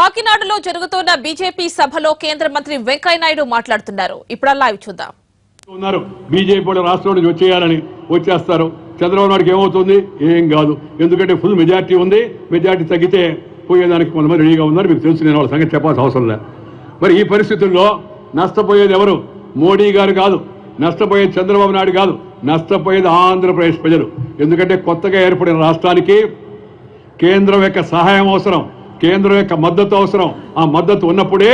కాకినాడలో జరుగుతున్న బీజేపీ సభలో కేంద్ర మంత్రి వెంకయ్య నాయుడు మాట్లాడుతున్నారు. ఇప్పుడు లైవ్ చూద్దాం. ఉన్నారు బీజేపీ కూడా రాష్ట్రం నుంచి వచ్చేయాలని వచ్చేస్తారు. చంద్రబాబు నాయుడుకి ఏమవుతుంది? ఏం కాదు. ఎందుకంటే ఫుల్ మెజార్టీ ఉంది. మెజార్టీ తగ్గితే పోయేదానికి కొంతమంది రెడీగా ఉన్నారు. మీకు తెలుసు, నేను వాళ్ళ సంగతి చెప్పాల్సిన అవసరం లేదు. మరి ఈ పరిస్థితుల్లో నష్టపోయేది ఎవరు? మోడీ గారు కాదు, నష్టపోయేది చంద్రబాబు నాయుడు కాదు, నష్టపోయేది ఆంధ్రప్రదేశ్ ప్రజలు. ఎందుకంటే కొత్తగా ఏర్పడిన రాష్ట్రానికి కేంద్రం యొక్క సహాయం అవసరం, కేంద్రం యొక్క మద్దతు అవసరం. ఆ మద్దతు ఉన్నప్పుడే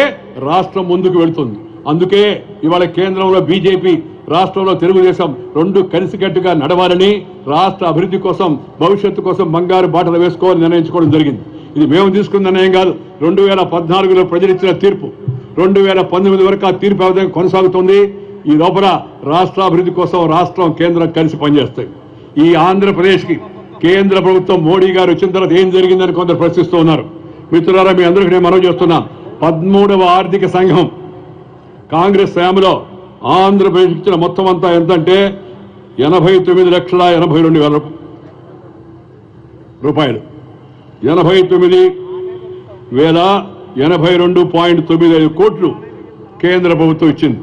రాష్ట్రం ముందుకు వెళుతుంది. అందుకే ఇవాళ కేంద్రంలో బీజేపీ, రాష్ట్రంలో తెలుగుదేశం రెండు కలిసికట్టుగా నడవాలని, రాష్ట్ర అభివృద్ధి కోసం, భవిష్యత్తు కోసం బంగారు బాటలు వేసుకోవాలని నిర్ణయించుకోవడం జరిగింది. ఇది మేము తీసుకున్న నిర్ణయం కాదు. 2014లో ప్రజలిచ్చిన తీర్పు, 2019 వరకు ఆ తీర్పు విధంగా కొనసాగుతుంది. ఈ లోపల రాష్ట్రాభివృద్ధి కోసం రాష్ట్రం, కేంద్రం కలిసి పనిచేస్తాయి. ఈ ఆంధ్రప్రదేశ్కి కేంద్ర ప్రభుత్వం మోడీ గారు వచ్చిన తర్వాత ఏం జరిగిందని కొందరు ప్రశ్నిస్తూ ఉన్నారు. మిత్రులారా, మీ అందరికీ నేను మనవి చేస్తున్నా, 13వ ఆర్థిక సంఘం కాంగ్రెస్ హయాంలో ఆంధ్రప్రదేశ్ ఇచ్చిన మొత్తం అంతా ఎంతంటే 89,82,000 రూపాయలు. 89,082.95 కోట్లు కేంద్ర ప్రభుత్వం ఇచ్చింది.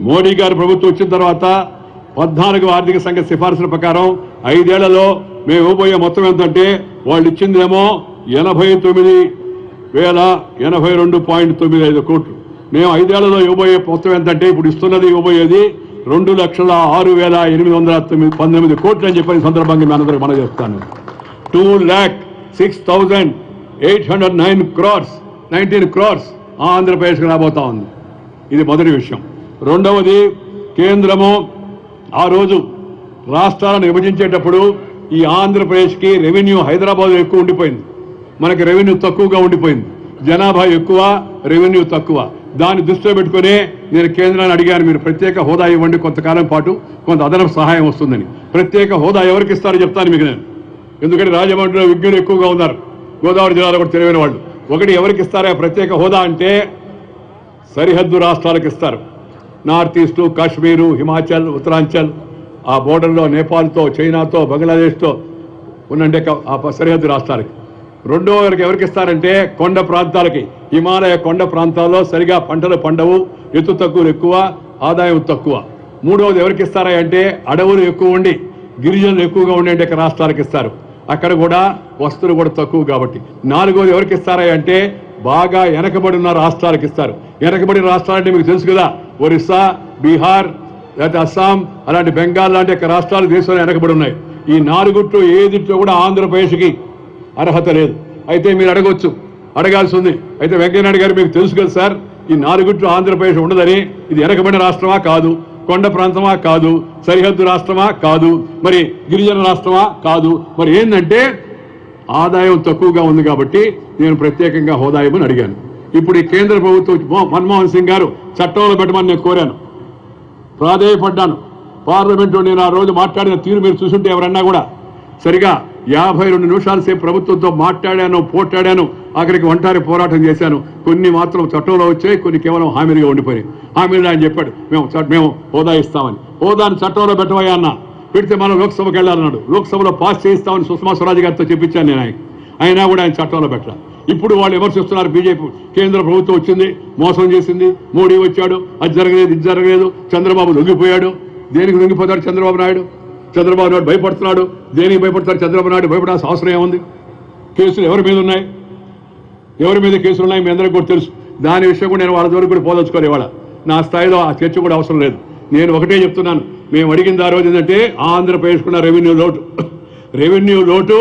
మోడీ గారి ప్రభుత్వం వచ్చిన తర్వాత 14వ ఆర్థిక సంఘ సిఫార్సుల ప్రకారం 5 ఏళ్లలో మేము ఇవ్వబోయే మొత్తం ఎంతంటే వాళ్ళు ఇచ్చిందేమో 89,082.95 కోట్లు. మేము 5 ఏళ్లలో ఇవ్వబోయే మొత్తం ఎంతంటే ఇప్పుడు ఇవ్వబోయేది 2,06,819 కోట్లు అని చెప్పిన సందర్భంగా మీ అందరికీ మనం చెప్తాను. 2,06,809 crores 19 crores ఆంధ్రప్రదేశ్కి రాబోతా ఉంది. ఇది మొదటి విషయం. రెండవది, కేంద్రము ఆ రోజు రాష్ట్రాలను విభజించేటప్పుడు ఈ ఆంధ్రప్రదేశ్కి రెవెన్యూ హైదరాబాద్ ఎక్కువ ఉండిపోయింది, మనకి రెవెన్యూ తక్కువగా ఉండిపోయింది. జనాభా ఎక్కువ, రెవెన్యూ తక్కువ. దాన్ని దృష్టిలో పెట్టుకునే నేను కేంద్రాన్ని అడిగాను, మీరు ప్రత్యేక హోదా ఇవ్వండి, కొంతకాలం పాటు కొంత అదనపు సహాయం వస్తుందని. ప్రత్యేక హోదా ఎవరికి ఇస్తారో చెప్తాను మీకు నేను. ఎందుకంటే రాజమండ్రిలో విజ్ఞులు ఎక్కువగా ఉన్నారు, గోదావరి జిల్లాలో కూడా తెలివైన వాళ్ళు. ఒకటి, ఎవరికి ఇస్తారా ప్రత్యేక హోదా అంటే సరిహద్దు రాష్ట్రాలకు ఇస్తారు. నార్త్ ఈస్ట్, కాశ్మీరు, హిమాచల్, ఉత్తరాంచల్, ఆ బోర్డర్లో నేపాల్తో, చైనాతో, బంగ్లాదేశ్తో ఉన్నంటే ఆ సరిహద్దు రాష్ట్రాలకి. రెండో ఎవరికి ఇస్తారంటే కొండ ప్రాంతాలకి. హిమాలయ కొండ ప్రాంతాల్లో సరిగా పంటలు పండవు, ఎత్తు తక్కువలు ఎక్కువ, ఆదాయం తక్కువ. మూడవది ఎవరికి ఇస్తారా అంటే అడవులు ఎక్కువ ఉండి గిరిజనులు ఎక్కువగా ఉండే రాష్ట్రాలకు ఇస్తారు, అక్కడ కూడా వస్తువులు కూడా తక్కువ కాబట్టి. నాలుగవది ఎవరికి ఇస్తారా అంటే బాగా వెనకబడి ఉన్న రాష్ట్రాలకు ఇస్తారు. వెనకబడిన రాష్ట్రాలంటే మీకు తెలుసు కదా, ఒరిస్సా, బీహార్, లేకపోతే అస్సాం, అలాంటి బెంగాల్ లాంటి రాష్ట్రాలు దేశంలో వెనకబడి ఉన్నాయి. ఈ నాలుగుట్లో ఏదిట్లో కూడా ఆంధ్రప్రదేశ్కి అర్హత లేదు. అయితే మీరు అడగాల్సి ఉంది. అయితే వెంకయ్యనాయుడు గారు, మీకు తెలుసు కదా సార్, ఈ నాలుగుట్లో ఆంధ్రప్రదేశ్ ఉండదని. ఇది వెనకబడిన రాష్ట్రమా? కాదు. కొండ ప్రాంతమా? కాదు. సరిహద్దు రాష్ట్రమా? కాదు. మరి గిరిజన రాష్ట్రమా? కాదు. మరి ఏంటంటే ఆదాయం తక్కువగా ఉంది కాబట్టి నేను ప్రత్యేకంగా హోదా ఇవ్వమని అడిగాను. ఇప్పుడు ఈ కేంద్ర ప్రభుత్వం మన్మోహన్ సింగ్ గారు చట్టంలో పెట్టమని నేను కోరాను, ప్రాధేయపడ్డాను. పార్లమెంట్లో నేను ఆ రోజు మాట్లాడిన తీరు మీరు చూసుంటే ఎవరన్నా కూడా సరిగా 52 నిమిషాల సేపు ప్రభుత్వంతో మాట్లాడాను, పోట్లాడాను, ఆఖరికి ఒంటారి పోరాటం చేశాను. కొన్ని మాత్రం చట్టంలో వచ్చాయి, కొన్ని కేవలం హామీలుగా ఉండిపోయాయి. హామీలు ఆయన చెప్పాడు, మేము హోదా ఇస్తామని. హోదాని చట్టంలో పెట్టవయ్యా అన్న. పెడితే మనం లోక్సభకి వెళ్ళాలన్నాడు. లోక్సభలో పాస్ చేయిస్తామని సుష్మా స్వరాజ్ గారితో చెప్పించాను నేను. అయినా కూడా ఆయన చట్టంలో పెట్టాలి. ఇప్పుడు వాళ్ళు విమర్శిస్తున్నారు, బీజేపీ కేంద్ర ప్రభుత్వం వచ్చింది, మోసం చేసింది, మోడీ వచ్చాడు, అది జరగలేదు, ఇది జరగలేదు, చంద్రబాబు లొంగిపోయాడు. దేనికి లొంగిపోతాడు చంద్రబాబు నాయుడు? చంద్రబాబు నాయుడు భయపడుతున్నాడు. దేనికి భయపడతాడు చంద్రబాబు నాయుడు? భయపడాల్సిన అవసరం ఏముంది? కేసులు ఎవరి మీద ఉన్నాయి? ఎవరి మీద కేసులు ఉన్నాయి మీ అందరికీ కూడా తెలుసు. దాని విషయం కూడా నేను వాళ్ళ ద్వారా కూడా పోదలుచుకోవాలి. ఇవాళ నా స్థాయిలో ఆ చర్చ కూడా అవసరం లేదు. నేను ఒకటే చెప్తున్నాను, మేము అడిగింది ఆ రోజు ఏంటంటే ఆంధ్రప్రదేశ్కున్న రెవెన్యూ లోటు.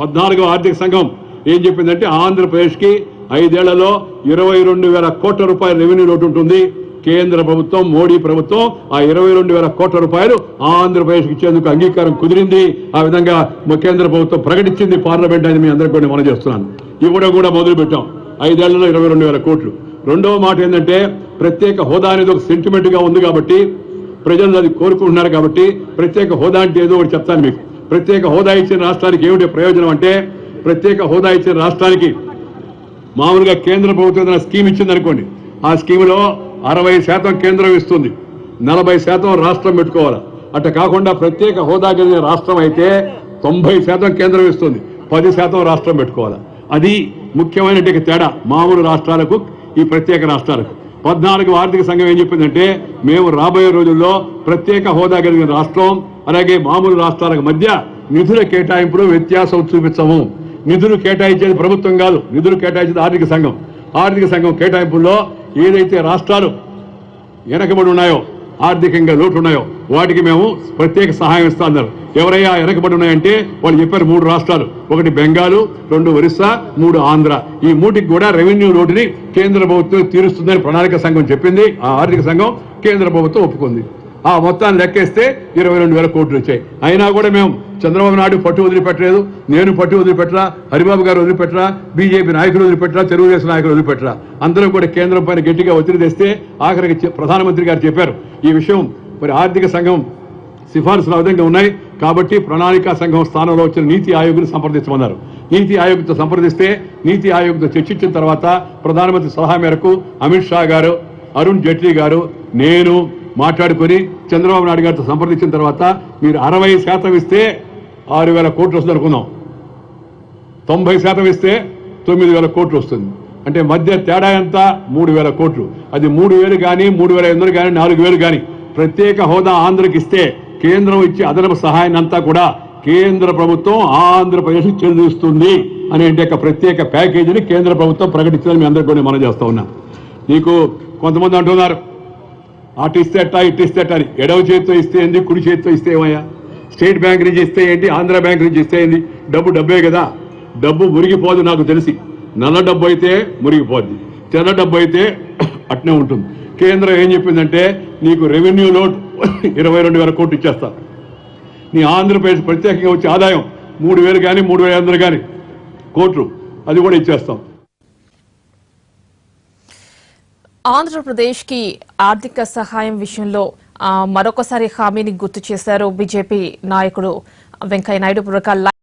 14వ ఆర్థిక సంఘం ఏం చెప్పిందంటే ఆంధ్రప్రదేశ్కి 5 ఏళ్లలో 22,000 కోట్ల రూపాయల రెవెన్యూ లోటు ఉంటుంది. కేంద్ర ప్రభుత్వం, మోడీ ప్రభుత్వం ఆ 22,000 కోట్ల రూపాయలు ఆంధ్రప్రదేశ్కి ఇచ్చేందుకు అంగీకారం కుదిరింది. ఆ విధంగా కేంద్ర ప్రభుత్వం ప్రకటించింది పార్లమెంట్ అని మీ అందరికీ కూడా మనం చేస్తున్నాను. ఇవ్వడం కూడా మొదలు పెట్టాం. 5 ఏళ్లలో 22,000 కోట్లు. రెండవ మాట ఏంటంటే ప్రత్యేక హోదా అనేది ఒక సెంటిమెంట్గా ఉంది కాబట్టి, ప్రజలు అది కోరుకుంటున్నారు కాబట్టి ప్రత్యేక హోదా అంటే ఏదో ఒకటి చెప్తాను మీకు. ప్రత్యేక హోదా ఇచ్చిన రాష్ట్రానికి ఏమిటి ప్రయోజనం అంటే, ప్రత్యేక హోదా ఇచ్చిన రాష్ట్రానికి మామూలుగా కేంద్ర ప్రభుత్వం ఏదైనా స్కీమ్ ఇచ్చిందనుకోండి, ఆ స్కీములో 60% కేంద్రం ఇస్తుంది, 40% రాష్ట్రం పెట్టుకోవాలి. అట్లా కాకుండా ప్రత్యేక హోదా కలిగిన రాష్ట్రం అయితే 90% కేంద్రం ఇస్తుంది, 10% రాష్ట్రం పెట్టుకోవాలి. అది ముఖ్యమైన తేడా మామూలు రాష్ట్రాలకు ఈ ప్రత్యేక రాష్ట్రాలకు. 14వ ఆర్థిక సంఘం ఏం చెప్పిందంటే మేము రాబోయే రోజుల్లో ప్రత్యేక హోదా కలిగిన రాష్ట్రం అలాగే మామూలు రాష్ట్రాలకు మధ్య నిధుల కేటాయింపులో వ్యత్యాసం చూపించము. నిధులు కేటాయించేది ప్రభుత్వం కాదు, నిధులు కేటాయించేది ఆర్థిక సంఘం. ఆర్థిక సంఘం కేటాయింపుల్లో ఏదైతే రాష్ట్రాలు వెనకబడి ఉన్నాయో ఆర్థికంగా లోటు ఉన్నాయో వాటికి మేము ప్రత్యేక సహాయం ఇస్తామన్నారు. ఎవరయ్యా వెనకబడి ఉన్నాయంటే వాళ్ళు చెప్పారు 3 రాష్ట్రాలు, ఒకటి బెంగాలు, 2 ఒరిస్సా, 3 ఆంధ్ర. ఈ 3కి కూడా రెవెన్యూ లోటుని కేంద్ర ప్రభుత్వం తీరుస్తుందని ప్రణాళిక సంఘం చెప్పింది. ఆ ఆర్థిక సంఘం కేంద్ర ప్రభుత్వం ఒప్పుకుంది. ఆ మొత్తాన్ని లెక్కేస్తే 22,000 కోట్లు వచ్చాయి. అయినా కూడా మేము చంద్రబాబు నాయుడు పట్టు వదిలిపెట్టలేదు, నేను పట్టు వదిలిపెట్టరా, హరిబాబు గారు వదిలిపెట్టరా, బీజేపీ నాయకులు వదిలిపెట్టరా, తెలుగుదేశం నాయకులు వదిలిపెట్టరా, అందరూ కూడా కేంద్రం పైన గట్టిగా ఒత్తిడి తెస్తే ఆఖరికి ప్రధానమంత్రి గారు చెప్పారు ఈ విషయం మరి ఆర్థిక సంఘం సిఫార్సులు ఆ విధంగా ఉన్నాయి కాబట్టి ప్రణాళికా సంఘం స్థానంలో వచ్చిన నీతి ఆయోగ్ను సంప్రదించమన్నారు. నీతి ఆయోగ్తో సంప్రదిస్తే నీతి ఆయోగ్తో చర్చించిన తర్వాత ప్రధానమంత్రి సలహా మేరకు అమిత్ షా గారు, అరుణ్ జైట్లీ గారు, నేను మాట్లాడుకొని చంద్రబాబు నాయుడు గారితో సంప్రదించిన తర్వాత మీరు 60% ఇస్తే 6,000 కోట్లు వస్తుంది అనుకుందాం, 90% ఇస్తే 9,000 కోట్లు వస్తుంది. అంటే మధ్య తేడా ఎంత? 3,000 కోట్లు. అది 3,000 కానీ 3,500 కానీ 4,000 కానీ ప్రత్యేక హోదా ఆంధ్రకి ఇస్తే కేంద్రం ఇచ్చే అదనపు సహాయాన్ని అంతా కూడా కేంద్ర ప్రభుత్వం ఆంధ్రప్రదేశ్ చెల్లిస్తుంది అనే ప్రత్యేక ప్యాకేజీని కేంద్ర ప్రభుత్వం ప్రకటించిందని మీ అందరికీ మనం చేస్తా ఉన్నాం. నీకు కొంతమంది అంటున్నారు అటు ఇస్తే అట్టా ఇటు ఇస్తే అట్టా అని. ఎడవ చేతితో ఇస్తే ఏంది, కుడి చేతితో ఇస్తే ఏమయ్యా? స్టేట్ బ్యాంక్ నుంచి ఇస్తే ఏంటి, ఆంధ్ర బ్యాంక్ నుంచి ఇస్తే ఏంది? డబ్బు డబ్బే కదా, డబ్బు మురిగిపోదు. నాకు తెలిసి నల్ల డబ్బు అయితే మురిగిపోద్ది, తెల్ల డబ్బు అయితే అట్నే ఉంటుంది. కేంద్రం ఏం చెప్పిందంటే నీకు రెవెన్యూ లోడ్ 22,000 కోట్లు ఇచ్చేస్తా, నీ ఆంధ్రప్రదేశ్ ప్రత్యేకంగా వచ్చే ఆదాయం 3,000 కానీ 3,500 కానీ కోట్లు అది కూడా ఇచ్చేస్తాం. ఆంధ్రప్రదేశ్ కి ఆర్థిక సహాయం విషయంలో మరొకసారి హామీని గుర్తు చేశారు బీజేపీ నాయకుడు వెంకయ్య నాయుడు.